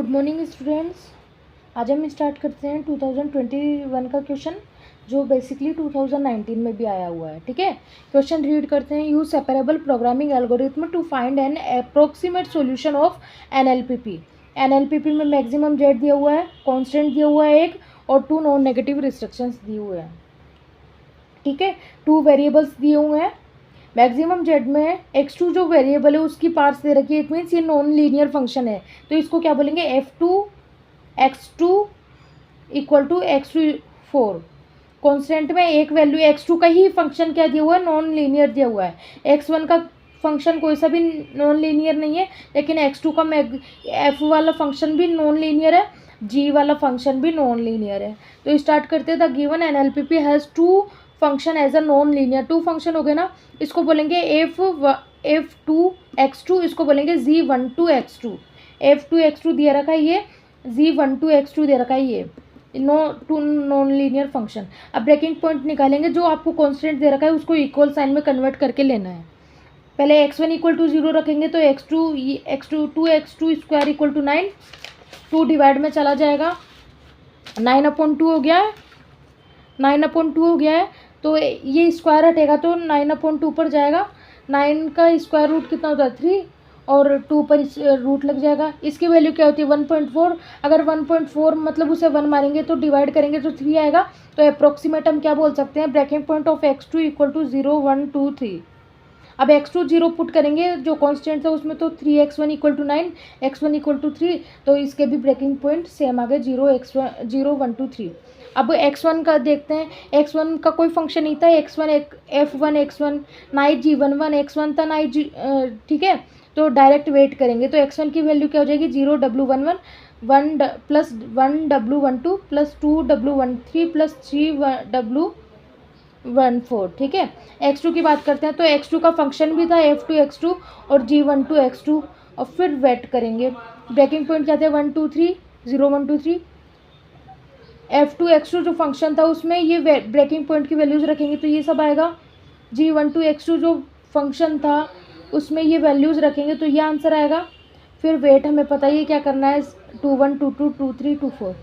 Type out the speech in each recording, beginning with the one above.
Good morning students. आज हम start करते हैं 2021 का क्वेश्चन जो बेसिकली 2019 में भी आया हुआ है। ठीक है, क्वेश्चन रीड करते हैं। Use separable programming algorithm to find an approximate solution of NLPP. NLPP में मैक्सिमम जेड दिया हुआ है, कांस्टेंट दिया हुआ है एक, और 2 नॉन नेगेटिव रिस्ट्रिक्शंस दिए हुए हैं। ठीक है, 2 वेरिएबल्स दिए हुए हैं। मैक्सिमम जेड में x2 जो वेरिएबल है उसकी पार्ट्स दे रखी है। इट मीन्स ये नॉन लीनियर फंक्शन है, तो इसको क्या बोलेंगे, f2 x2 equal to x4। Constant में एक वैल्यू x2 का ही फंक्शन क्या दिया हुआ है, नॉन लीनियर दिया हुआ है। x1 का फंक्शन कोई सा भी नॉन लीनियर नहीं है, लेकिन x2 का f वाला फंक्शन भी नॉन लीनियर है, g वाला फंक्शन भी नॉन लीनियर है। तो स्टार्ट करते हैं। The given NLPP has 2 function as a non linear. 2 function हो गए ना, इसको बोलेंगे f2 x2, इसको बोलेंगे z12 x2। f2 x2 दिया रखा है, ये z12 x2 दे रखा है, ये टू नॉन लीनियर फंक्शन। अब ब्रेकिंग पॉइंट निकालेंगे, जो आपको कांस्टेंट दे रखा है उसको इक्वल साइन में कन्वर्ट करके लेना है। पहले x1 इक्वल टू 0 रखेंगे तो x2 square equal to 9, 2 divide में चला जाएगा, 9/2 हो गया है, 9/2 हो गया है। तो ये स्क्वायर हटेगा तो 9/2 पर जाएगा। 9 का स्क्वायर रूट कितना होता है, 3, और 2 पर रूट लग जाएगा। इसकी वैल्यू क्या होती है, 1.4। अगर 1.4 मतलब उसे 1 मारेंगे तो डिवाइड करेंगे तो 3 आएगा। तो अप्रोक्सीमेट हम क्या बोल सकते हैं, breaking point of x2 equal to 0 1 2 3। अब x2 0 पुट करेंगे, जो कांस्टेंट था उसमें, तो 3x1 equal to 9, x1 equal to 3, तो इसके भी ब्रेकिंग पॉइंट सेम आ गए, 0 1 2 3। अब x1 का देखते हैं। x1 का कोई फंक्शन नहीं था, f1 x1 ना ही g11 x1 था ना ही ठीक है, तो डायरेक्ट वेट करेंगे तो x1 की वैल्यू क्या हो जाएगी, 0w11 1 plus 1w12 plus 2w13 plus 3w14। ठीक है, x2 की बात करते हैं तो x2 का फंक्शन भी था f2 x2 और g12 x2, और फिर वेट करेंगे। ब्रेकिंग पॉइंट क्या थे, 1 2 3 0 1 2 3। f2 x2 जो फंक्शन था उसमें ये ब्रेकिंग पॉइंट की वैल्यूज़ रखेंगे तो ये सब आएगा। g12 x2 जो फंक्शन था उसमें ये वैल्यूज़ रखेंगे तो ये आंसर आएगा। फिर वेट हमें पता ही क्या करना है, 2 1 2 2 2 3 2 4।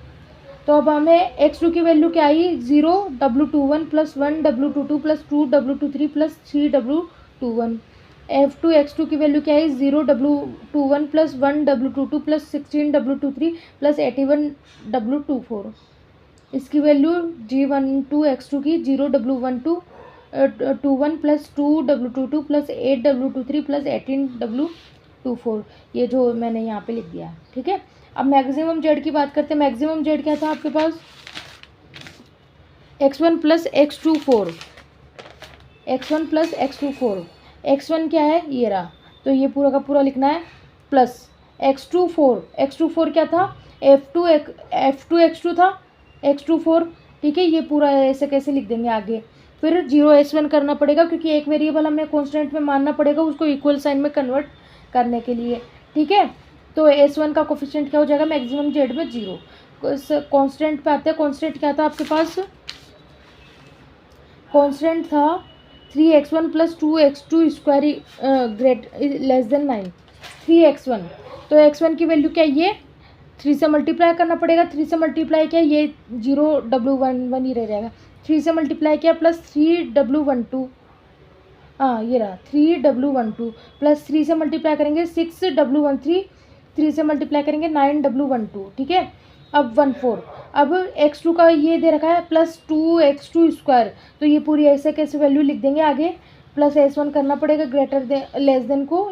तो अब हमें x2 की वैल्यू क्या आई, 0w21 plus 1w22 plus 2w23 plus 3w21। f2 x2 की वैल्यू क्या आई, 0w21 plus 1w22 plus 16w23 plus 81w24। इसकी वैल्यू g12 x2 की 0w12 21 plus 2w22 plus 8w23 plus 18w24, ये जो मैंने यहाँ पे लिख दिया है। ठीक है, अब मैक्सिमम जेड की बात करते हैं। मैक्सिमम जेड क्या था आपके पास, x1 plus x24, x1 plus x24। x1 क्या है, ये रहा, तो ये पूरा का पूरा लिखना है, प्लस x24 क्या था, f2 x2 था, x24। ठीक है, ये पूरा ऐसे कैसे लिख देंगे आगे। फिर 0 s1 करना पड़ेगा, क्योंकि एक वेरिएबल हमें कांस्टेंट में मानना पड़ेगा उसको इक्वल साइन में कन्वर्ट करने के लिए। ठीक है, तो s1 का कोफिशिएंट क्या हो जाएगा, मैक्सिमम जेड में 0। कांस्टेंट पे आते हैं। कांस्टेंट क्या था आपके पास, कांस्टेंट था 3x1 plus 2x2 square great less than 9, 3x1। तो x1 की वैल्यू क्या है, ये 3 से मल्टीप्लाई करना पड़ेगा। 3 से मल्टीप्लाई किया, ये 0w11 ही रह जाएगा। 3 से मल्टीप्लाई किया प्लस 3w12, हाँ ये रहा 3w12 प्लस 3 से मल्टीप्लाई करेंगे 6w13, 3 से मल्टीप्लाई करेंगे 9w12। ठीक है, अब 14। अब x2 का ये दे रखा है प्लस 2x2 स्क्वायर, तो ये पूरी ऐसे कैसे वैल्यू लिख देंगे आगे। प्लस s1 करना पड़ेगा ग्रेटर देन लेस देन को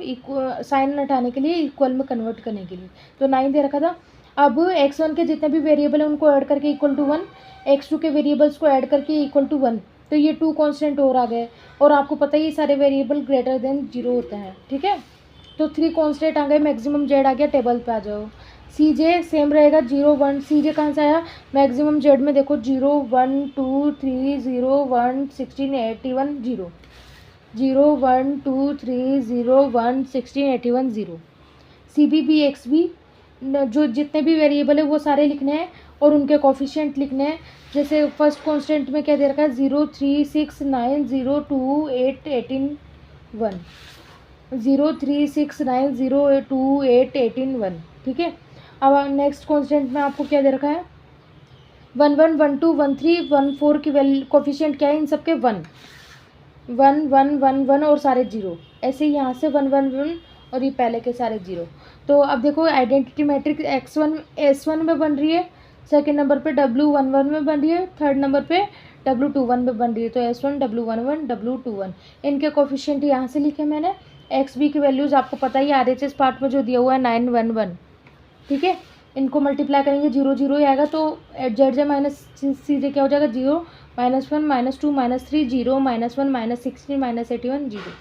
साइन हटाने के लिए, इक्वल में कन्वर्ट करने के लिए, तो 9 दे रखा था। अब x1 के जितने भी वेरिएबल हैं उनको ऐड करके इक्वल टू 1, x2 के वेरिएबल्स को ऐड करके इक्वल टू 1, तो ये 2 कांस्टेंट और आ गए। और आपको पता ही सारे वेरिएबल ग्रेटर देन 0 होते हैं। ठीक है, तो 3 कांस्टेंट आ गए, मैक्सिमम जेड आ गया। टेबल पे आ जाओ। सी जे सेम रहेगा, 0 1। सी जे कहाँ से आया, मैक्सिमम जेड में देखो, 0 1 2 3 0 1 16 81 0, 0 1 2 3 0 1 16 81 0। C B B X B, जो जितने भी वेरिएबल है वो सारे लिखने हैं और उनके कोफिशिएंट लिखने हैं। जैसे फर्स्ट कांस्टेंट में क्या दे रखा है, 0 3 6 9 0 2 8 18 1, 0 3 6 9 0 2 8 18 1। ठीक है, अब नेक्स्ट कॉन्स्टेंट में आपको क्या दे रखा है, 1 1 1 2 1 3 1 4 की वैल्यू कोफिशिएंट क्या है इन सबके 1 1 1 1 1 और सारे 0, ऐसे ही यहाँ से 1 1 1 और ये पहले के सारे 0। तो अब देखो आइडेंटिटी मैट्रिक्स x1 S1 में बन रही है, सेकंड नंबर पे W11 में बन रही है, थर्ड नंबर पे W21 में बन रही है। तो S1 W11 W21 इनके कोफिशिएंट यहाँ से लिखे मैंने। एक्स बी की वैल्यूज़ आपको पता ही RHS पार्ट में जो दिया हुआ है 9 1 1, ठीक है। इनको मल्टीप्लाई करेंगे 0 0 ही आएगा, तो जेड जे माइनस सी जे क्या हो जाएगा 0 -1 -2 -3 0 -1 -16 -81 0।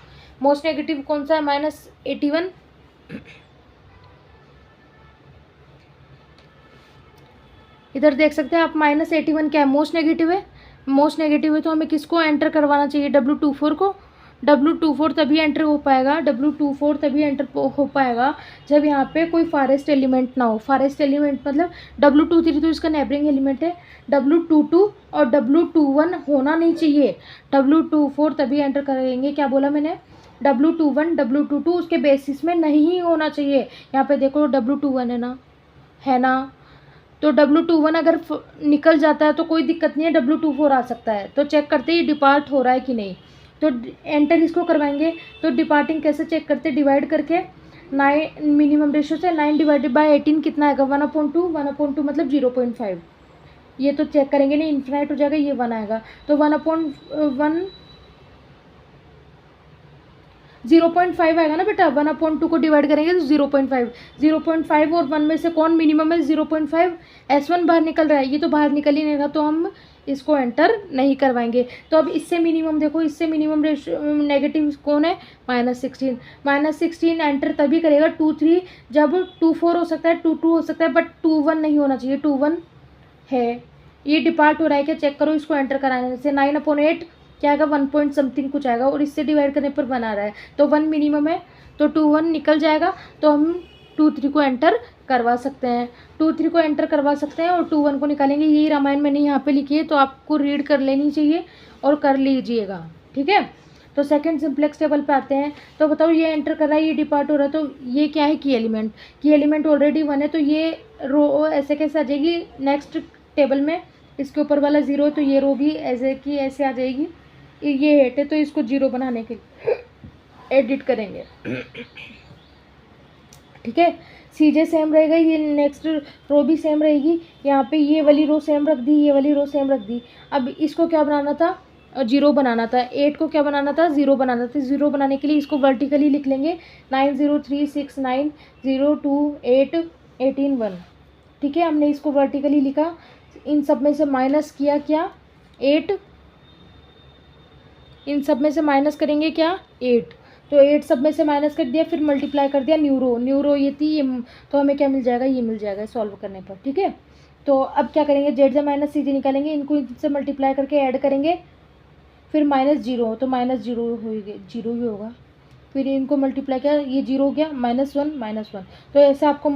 मोस्ट नेगेटिव कौन सा है -81, इधर देख सकते हैं आप -81 क्या है मोस्ट नेगेटिव है। मोस्ट नेगेटिव है तो हमें किसको एंटर करवाना चाहिए, W24 को। W24 तभी एंटर हो पाएगा, W24 तभी एंटर हो पाएगा जब यहाँ पे कोई फॉरेस्ट एलिमेंट ना हो। फॉरेस्ट एलिमेंट मतलब W23 तो इसका नेबरिंग एलिमेंट है, W22 और W21 होना नहीं चाहिए। W24 तभी एंटर करेंगे, क्या बोला मैंने, W21 W22 उसके बेसिस में नहीं होना चाहिए। यहाँ पे देखो W21 है ना, तो W21 अगर निकल जाता है तो कोई दिक्कत नहीं है, W24 आ सकता है। तो चेक करते ही डिपार्ट हो रहा है कि नहीं, तो एंटर इसको करवाएंगे। तो डिपार्टिंग कैसे चेक करते, डिवाइड करके 9 मिनिमम रेशो से 9 डिवाइडेड बाय 18 कितना आएगा 1/2, 1/2 मतलब 0.5। ये तो चेक करेंगे नहीं, इन्फिनाइट हो जाएगा, ये 1 आएगा। तो 1/1 0.5 आएगा ना बेटा, 1/2 को डिवाइड करेंगे तो 0.5 और 1 में से कौन मिनिमम है 0.5। S1 बाहर निकल रहा है, ये तो बाहर निकल ही नहीं रहा, तो हम इसको एंटर नहीं करवाएंगे। तो अब इससे मिनिमम देखो, इससे मिनिमम रेशो नेगेटिव कौन है -16। -16 एंटर तभी करेगा 2 3, जब 2 4 हो सकता है, 2 2 हो सकता है, बट 2 1 नहीं होना चाहिए। 2 1 है, ये डिपार्ट हो रहा है क्या, चेक करो इसको एंटर कराने से। 9/8 क्या आएगा 1 पॉइंट समथिंग कुछ आएगा, और इससे डिवाइड करने पर 1 आ रहा है, तो 1 मिनिमम है, तो 2 1 निकल जाएगा। तो हम 2 3 को एंटर करवा सकते हैं, 2 3 को एंटर करवा सकते हैं और 2 1 को निकालेंगे। यही रामायण मैंने यहाँ पे लिखी है, तो आपको रीड कर लेनी चाहिए और कर लीजिएगा, ठीक है। तो सेकंड सिंप्लेक्स टेबल पे आते हैं। तो बताओ ये एंटर कर रहा है, ये डिपार्ट हो रहा है, तो ये क्या है की एलिमेंट ऑलरेडी 1 है, तो ये रो ऐसे कैसे आ जाएगी नेक्स्ट टेबल में, इसके ऊपर वाला 0 है तो ये रो भी ऐसे की ऐसे आ जाएगी। ये 8 है तो इसको 0 बनाने के लिए एडिट करेंगे, ठीक है। सीजे सेम रहेगा, ये नेक्स्ट रो भी सेम रहेगी, यहाँ पे ये वाली रो सेम रख दी, ये वाली रो सेम रख दी। अब इसको क्या बनाना था, 0 बनाना था। 8 को क्या बनाना था, 0 बनाना था। 0 बनाने के लिए इसको वर्टिकली लिख लेंगे, 9 0 3 6 9 0 2 8 18 1, ठीक है। हमने इसको वर्टिकली लिखा, इन सब में से माइनस किया क्या 8, इन सब में से माइनस करेंगे क्या 8, तो 8 सब में से माइनस कर दिया, फिर मल्टीप्लाई कर दिया न्यूरो ये थी, ये तो हमें क्या मिल जाएगा, ये मिल जाएगा सॉल्व करने पर, ठीक है। तो अब क्या करेंगे, जेड जे माइनस सी जे निकालेंगे, इनको इनसे मल्टीप्लाई करके ऐड करेंगे, फिर -0 तो -0 जीरो ही होगा, फिर इनको मल्टीप्लाई किया, ये 0 हो गया, -1 तो ऐसे आपको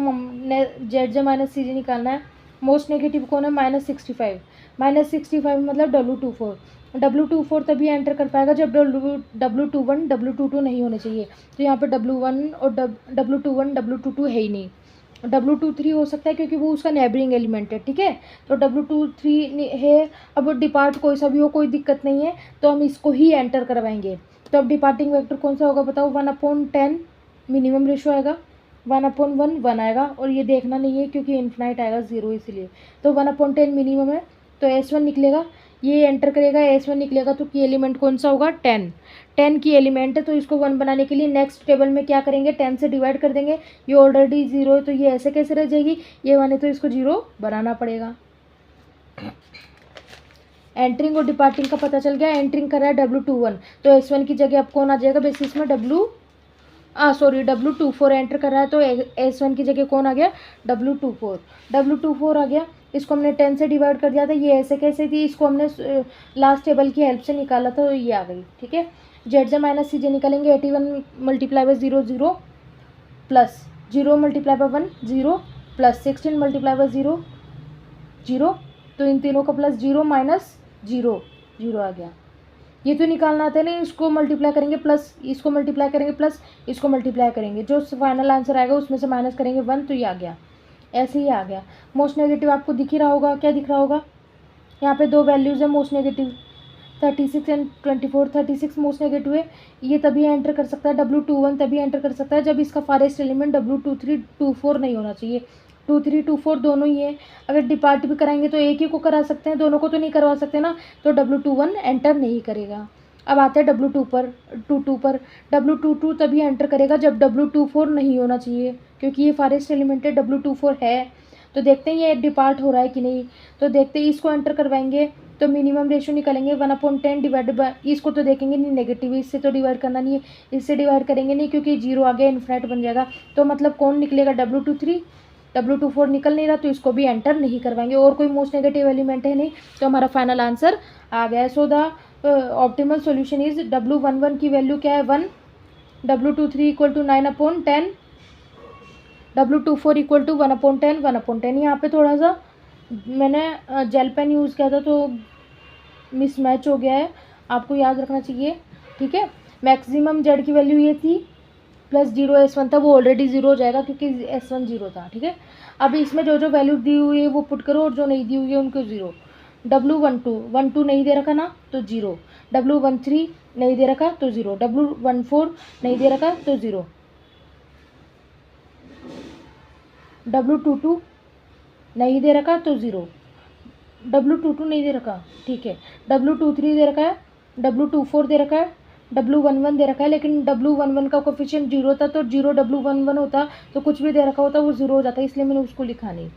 जेड जे माइनस सी जे निकालना है। मोस्ट नेगेटिव कौन है -65 मतलब W24 तभी एंटर कर पाएगा जब W21 W22 नहीं होने चाहिए। तो यहाँ पे W1 और W21 W22 है ही नहीं, W23 हो सकता है क्योंकि वो उसका नेबरिंग एलिमेंट है, ठीक है। तो W23 है, अब डिपार्ट कोई सा भी हो कोई दिक्कत नहीं है, तो हम इसको ही एंटर करवाएंगे। तो अब डिपार्टिंग वेक्टर कौन सा होगा बताओ, 1/10 मिनिमम रेशो आएगा, 1/1 1 आएगा, और ये देखना नहीं है क्योंकि इन्फिनाइट आएगा 0 इसलिए। तो 1/10 मिनिमम है, तो S1 निकलेगा, ये एंटर करेगा S1 निकलेगा, तो की एलिमेंट कौन सा होगा 10 की एलिमेंट है। तो इसको 1 बनाने के लिए नेक्स्ट टेबल में क्या करेंगे, 10 से डिवाइड कर देंगे, ये ऑलरेडी 0 है तो ये ऐसे कैसे रह जाएगी, ये 1 है तो इसको 0 बनाना पड़ेगा। एंट्रिंग और डिपार्टिंग का पता चल गया, एंट्रिंग कर रहा है W21, तो S1 की जगह अब कौन आ जाएगा बेसिस में W24 एंटर कर रहा है, तो S1 की जगह कौन आ गया W24 आ गया। इसको हमने 10 से डिवाइड कर दिया था, ये ऐसे कैसे थी, इसको हमने लास्ट टेबल की हेल्प से निकाला था, तो ये आ गई, ठीक है। जेड जे माइनस सी जे निकालेंगे, 81 multiply by 0 0 plus 0 multiply by 1 0 plus 16 multiply by 0 0, तो इन तीनों का प्लस 0 माइनस 0 आ गया। ये तो निकालना आता है ना, इसको मल्टीप्लाई करेंगे प्लस, इसको मल्टीप्लाई करेंगे प्लस, इसको मल्टीप्लाई करेंगे, जो फाइनल आंसर आएगा उसमें से माइनस करेंगे 1, तो ये आ गया। ऐसे ही आ गया। मोस्ट नेगेटिव आपको दिख ही रहा होगा, क्या दिख रहा होगा, यहाँ पे 2 वैल्यूज़ है most negative 36 and 24। 36 most negative है, ये तभी एंटर कर सकता है W21 तभी एंटर कर सकता है जब इसका फारेस्ट एलिमेंट W23 24 नहीं होना चाहिए। 23 24 दोनों ही है। अगर डिपार्ट भी कराएंगे तो एक ही को करा सकते हैं, दोनों को तो नहीं करवा सकते ना, तो W21 एंटर नहीं करेगा। अब आते हैं W22 पर। W22 तभी एंटर करेगा जब W24 नहीं होना चाहिए, क्योंकि ये फारेस्ट एलिमेंट है, W24 है। तो देखते हैं ये डिपार्ट हो रहा है कि नहीं, तो देखते हैं इसको एंटर करवाएंगे तो मिनिमम रेशियो निकालेंगे 1/10 डिवाइडेड बाय, इसको तो देखेंगे नहीं नेगेटिव, इससे तो डिवाइड करना नहीं है, इससे डिवाइड करेंगे नहीं क्योंकि 0 आ गया, इन्फिनिट बन जाएगा। तो मतलब कौन निकलेगा, W23। W24 निकल नहीं रहा तो इसको भी एंटर नहीं करवाएंगे, और कोई मोस्ट नेगेटिव एलिमेंट है नहीं, तो हमारा फाइनल आंसर आ गया। So the optimal solution is W11 की वैल्यू क्या है 1, W23 equal to 9/10, W24 equal to 1/10 1/10। यहाँ पे थोड़ा सा मैंने जेल पेन यूज़ किया था तो मिसमैच हो गया है, आपको याद रखना चाहिए, ठीक है। मैक्सिमम जेड की वैल्यू ये थी +0 S1 था, वो ऑलरेडी 0 हो जाएगा क्योंकि S1 0 था, ठीक है। अब इसमें जो जो वैल्यू दी हुई है वो पुट करो और जो नहीं दी हुई है उनको 0। W12 नहीं दे रखा ना तो 0, W13 नहीं दे रखा तो 0, W14 नहीं दे रखा तो 0, W22 नहीं दे रखा तो 0, W22 नहीं दे रखा, ठीक है, W23 दे रखा है, W24 दे रखा है, W11 दे रखा है, लेकिन W11 का कोफिशिएंट 0 था तो 0 W11 होता तो कुछ भी दे रखा होता वो 0 हो जाता, इसलिए मैंने उसको लिखा नहीं।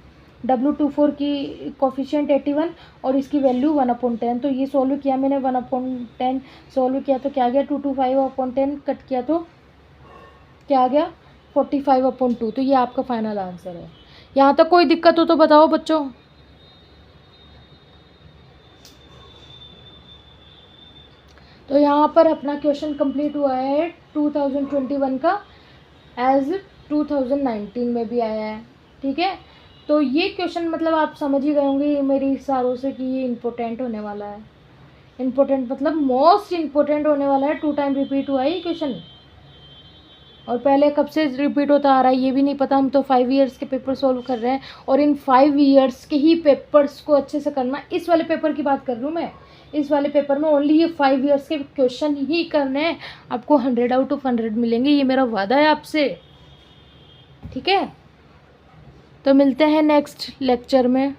W24 की कोफिशिएंट 81 और इसकी वैल्यू 1/10, तो ये सॉल्व किया मैंने, 1/10 सॉल्व किया तो क्या आ गया 225/10, कट किया तो क्या आ गया 45/2। तो ये आपका फाइनल आंसर है। यहाँ तक कोई दिक्कत हो तो बताओ बच्चों। तो यहाँ पर अपना क्वेश्चन कंप्लीट हुआ है 2021 का, एज 2019 में भी आया है, ठीक है। तो ये क्वेश्चन मतलब आप समझ ही गए होंगे मेरे हिसाबों से कि ये इम्पोर्टेंट होने वाला है। इम्पोर्टेंट मतलब मोस्ट इम्पोर्टेंट होने वाला है, 2 टाइम रिपीट हुआ है ये क्वेश्चन, और पहले कब से रिपीट होता आ रहा है ये भी नहीं पता। हम तो 5 ईयर्स के पेपर सॉल्व कर रहे हैं, और इन 5 ईयर्स के ही पेपर्स को अच्छे से करना। इस वाले पेपर की बात कर रही हूँ मैं, इस वाले पेपर में ओनली ये 5 ईयर्स के क्वेश्चन ही करने हैं, आपको 100 आउट ऑफ 100 मिलेंगे, ये मेरा वादा है आपसे, ठीक है। तो मिलते हैं नेक्स्ट लेक्चर में।